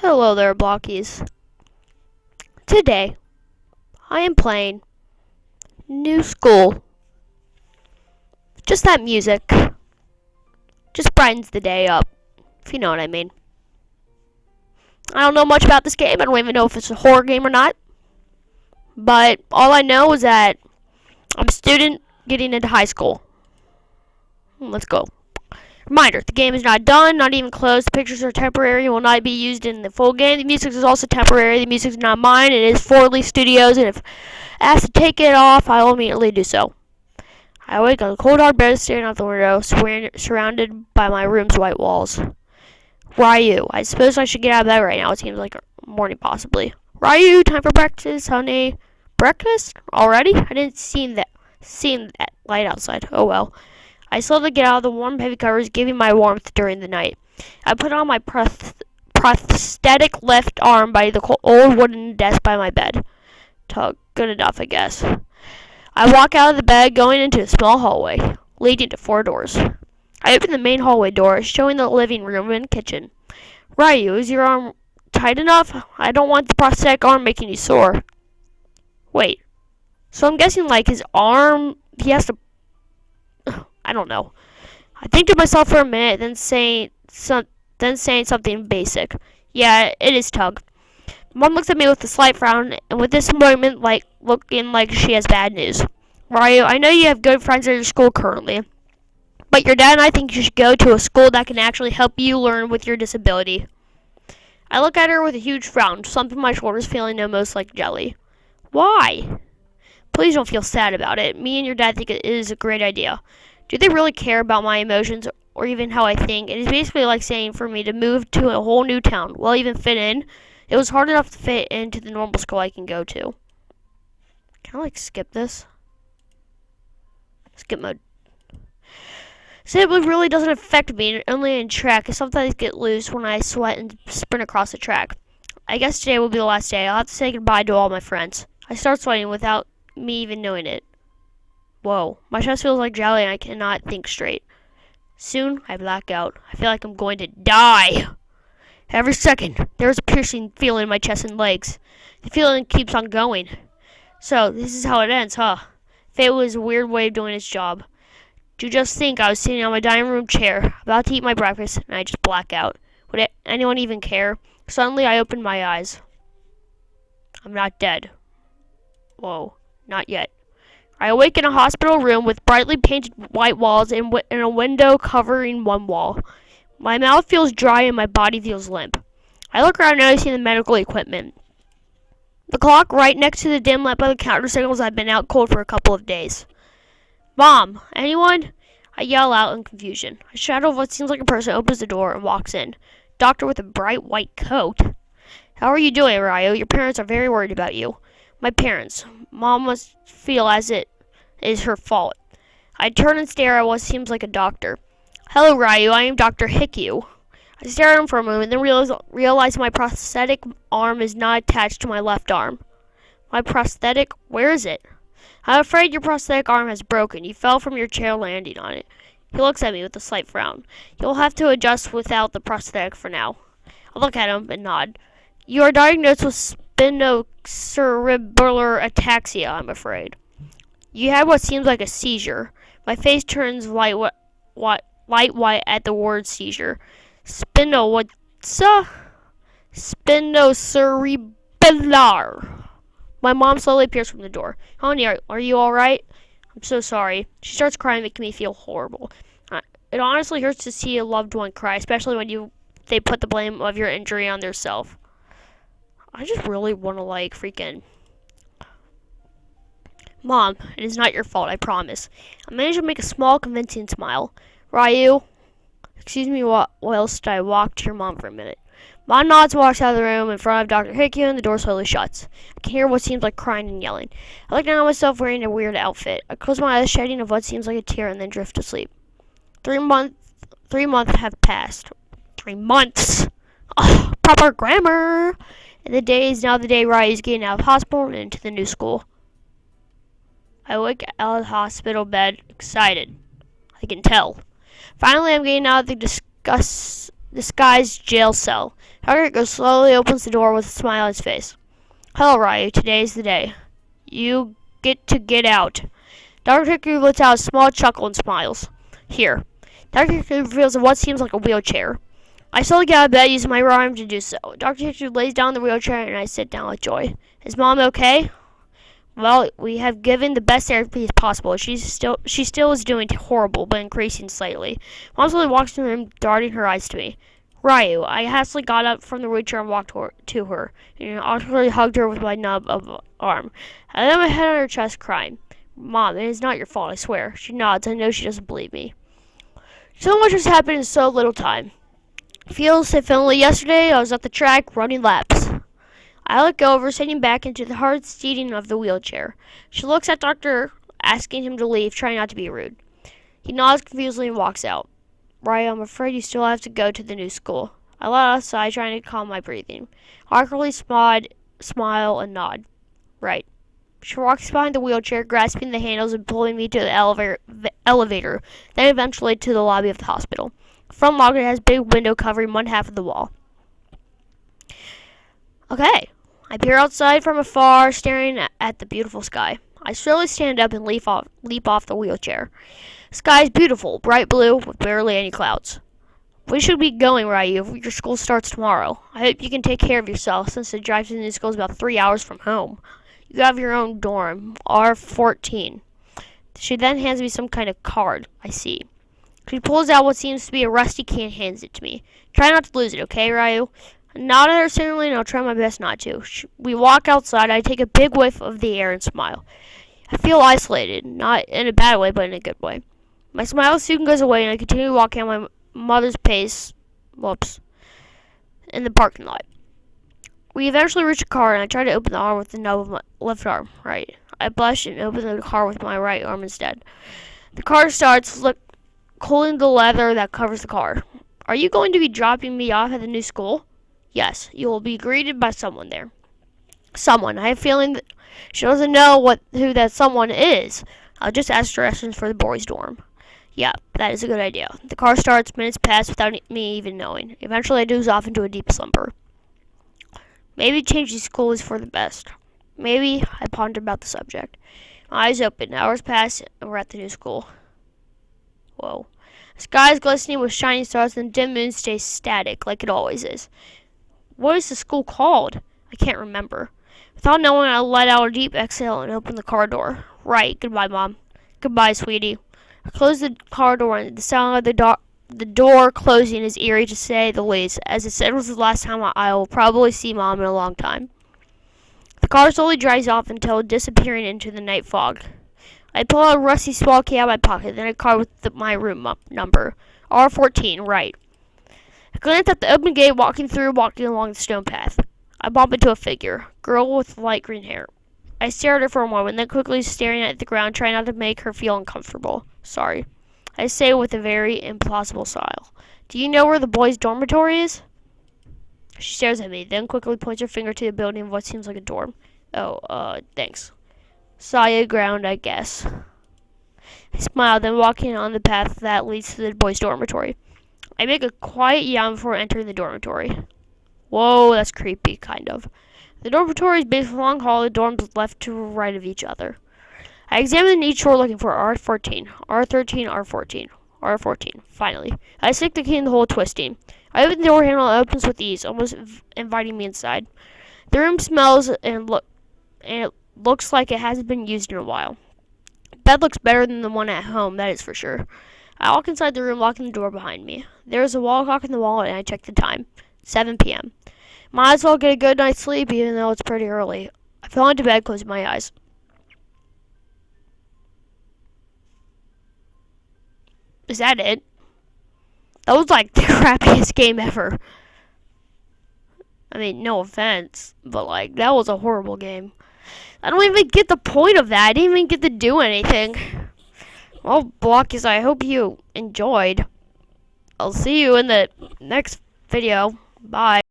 Hello there, Blockies. Today, I am playing New School. Just that music. Just brightens the day up, if you know what I mean. I don't know much about this game. I don't even know if it's a horror game or not. But all I know is that I'm a student getting into high school. Let's go. Reminder, the game is not done, not even close. The pictures are temporary and will not be used in the full game. The music is also temporary. The music is not mine. It is Forley Studios, and if asked to take it off, I will immediately do so. I wake on the cold hard bed, staring out the window, surrounded by my room's white walls. Ryu, I suppose I should get out of bed right now. It seems like morning, possibly. Ryu, time for breakfast, honey. Breakfast? Already? I didn't see that light outside. Oh well. I slowly get out of the warm, heavy covers, giving my warmth during the night. I put on my prosthetic left arm by the old wooden desk by my bed. Good enough, I guess. I walk out of the bed, going into a small hallway, leading to 4 doors. I open the main hallway door, showing the living room and kitchen. Ryu, is your arm tight enough? I don't want the prosthetic arm making you sore. Wait. So I'm guessing, like, his arm, he has to... I don't know. I think to myself for a minute, then saying something basic. Yeah, it is Tug. Mom looks at me with a slight frown, and with disappointment, looking like she has bad news. Ryu, I know you have good friends at your school currently, but your dad and I think you should go to a school that can actually help you learn with your disability. I look at her with a huge frown, slumping my shoulders, feeling almost like jelly. Why? Please don't feel sad about it. Me and your dad think it is a great idea. Do they really care about my emotions or even how I think? It is basically like saying for me to move to a whole new town. Will I even fit in? It was hard enough to fit into the normal school I can go to. Can I skip this? Skip mode. It really doesn't affect me, only in track. I sometimes get loose when I sweat and sprint across the track. I guess today will be the last day. I'll have to say goodbye to all my friends. I start sweating without me even knowing it. Whoa, my chest feels like jelly and I cannot think straight. Soon, I black out. I feel like I'm going to die. Every second, there's a piercing feeling in my chest and legs. The feeling keeps on going. So, this is how it ends, huh? Fate was a weird way of doing its job. To just think I was sitting on my dining room chair, about to eat my breakfast, and I just black out. Would anyone even care? Suddenly, I opened my eyes. I'm not dead. Whoa, not yet. I awake in a hospital room with brightly painted white walls and a window covering one wall. My mouth feels dry and my body feels limp. I look around noticing the medical equipment. The clock right next to the dim lamp by the counter signals I've been out cold for a couple of days. Mom, anyone? I yell out in confusion. A shadow of what seems like a person opens the door and walks in. Doctor with a bright white coat. How are you doing, Ryu? Your parents are very worried about you. My parents. Mom must feel as it is her fault. I turn and stare at what seems like a doctor. Hello, Ryu. I am Dr. Hikyu. I stare at him for a moment, then realize my prosthetic arm is not attached to my left arm. My prosthetic? Where is it? I'm afraid your prosthetic arm has broken. You fell from your chair landing on it. He looks at me with a slight frown. You'll have to adjust without the prosthetic for now. I look at him and nod. You are diagnosed with spinocerebellar ataxia, I'm afraid. You had what seems like a seizure. My face turns light white at the word seizure. Spinocerebellar. My mom slowly appears from the door. Honey, are you alright? I'm so sorry. She starts crying, making me feel horrible. It honestly hurts to see a loved one cry, especially when they put the blame of your injury on themselves. I just really want to freaking... Mom, it is not your fault, I promise. I managed to make a small, convincing smile. Ryu, excuse me whilst I walk to your mom for a minute. Mom nods and walks out of the room in front of Dr. Hikyu, and the door slowly shuts. I can hear what seems like crying and yelling. I look down at myself wearing a weird outfit. I close my eyes, shedding of what seems like a tear, and then drift to sleep. 3 months have passed. 3 months! Oh, proper grammar! And the day is now the day Ryu's getting out of hospital and into the new school. I wake out of the hospital bed, excited. I can tell. Finally, I'm getting out of the disguised jail cell. Dr. Hickory slowly opens the door with a smile on his face. Hello, Ryu. Today's the day. You get out. Dr. Hickory lets out a small chuckle and smiles. Here. Dr. Hickory reveals what seems like a wheelchair. I slowly get out of bed using my right arm to do so. Dr. Hickory lays down the wheelchair and I sit down with joy. Is Mom okay? Well, we have given the best therapy as possible. She still is doing horrible, but increasing slightly. Mom slowly walks to the room, darting her eyes to me. Ryu, I hastily got up from the wheelchair and walked to her, and awkwardly hugged her with my nub of arm. I laid my head on her chest, crying. Mom, it is not your fault, I swear. She nods. I know she doesn't believe me. So much has happened in so little time. Feels if only yesterday I was at the track running laps. I look over, sitting back into the hard seating of the wheelchair. She looks at Doctor, asking him to leave, trying not to be rude. He nods confusedly and walks out. Ryu, I'm afraid you still have to go to the new school. I let out a sigh, trying to calm my breathing. Awkwardly smile, and nod. Right. She walks behind the wheelchair, grasping the handles and pulling me to the elevator, then eventually to the lobby of the hospital. The front locker has a big window covering one half of the wall. Okay. I peer outside from afar, staring at the beautiful sky. I slowly stand up and leap off the wheelchair. The sky is beautiful, bright blue, with barely any clouds. We should be going, Ryu. Your school starts tomorrow. I hope you can take care of yourself, since the drive to the new school is about 3 hours from home. You have your own dorm, R14. She then hands me some kind of card. I see. She pulls out what seems to be a rusty key and hands it to me. Try not to lose it, okay, Ryu? Not understandingly, and I'll try my best not to. We walk outside. I take a big whiff of the air and smile. I feel isolated, not in a bad way, but in a good way. My smile soon goes away, and I continue walking at my mother's pace. In the parking lot. We eventually reach a car, and I try to open the arm with the nub of my left arm. Right. I blush and open the car with my right arm instead. The car starts, holding the leather that covers the car. Are you going to be dropping me off at the new school? Yes, you will be greeted by someone there. Someone. I have a feeling that she doesn't know who that someone is. I'll just ask directions for the boys' dorm. Yeah, that is a good idea. The car starts, minutes pass without me even knowing. Eventually I doze off into a deep slumber. Maybe changing school is for the best. Maybe. I ponder about the subject. My eyes open. Hours pass, and we're at the new school. Whoa. The sky is glistening with shining stars, and the dim moon stays static, like it always is. What is the school called? I can't remember. Without knowing, I let out a deep exhale and opened the car door. Right. Goodbye, Mom. Goodbye, sweetie. I closed the car door, and the sound of the door closing is eerie to say the least, as it said was the last time I will probably see Mom in a long time. The car slowly drives off until disappearing into the night fog. I pull out a rusty small key out of my pocket, then a card with my room number. R14, right. I glance at the open gate, walking along the stone path. I bump into a figure, girl with light green hair. I stare at her for a moment, then quickly staring at the ground, trying not to make her feel uncomfortable. Sorry. I say with a very implausible smile. Do you know where the boys' dormitory is? She stares at me, then quickly points her finger to the building of what seems like a dorm. Oh, thanks. Solid ground, I guess. I smile, then walking on the path that leads to the boys' dormitory. I make a quiet yawn before entering the dormitory. Whoa, that's creepy, kind of. The dormitory is based on a long hall, the dorms left to right of each other. I examine each door looking for R14, R13, R14, R14, finally. I stick the key in the hole, twisting. I open the door handle and it opens with ease, almost inviting me inside. The room smells and it looks like it hasn't been used in a while. The bed looks better than the one at home, that is for sure. I walk inside the room, locking the door behind me. There is a wall clock in the wall, and I check the time. 7 p.m. Might as well get a good night's sleep, even though it's pretty early. I fell into bed, closing my eyes. Is that it? That was like the crappiest game ever. I mean, no offense, but like, that was a horrible game. I don't even get the point of that. I didn't even get to do anything. Well, Blockies, I hope you enjoyed. I'll see you in the next video. Bye.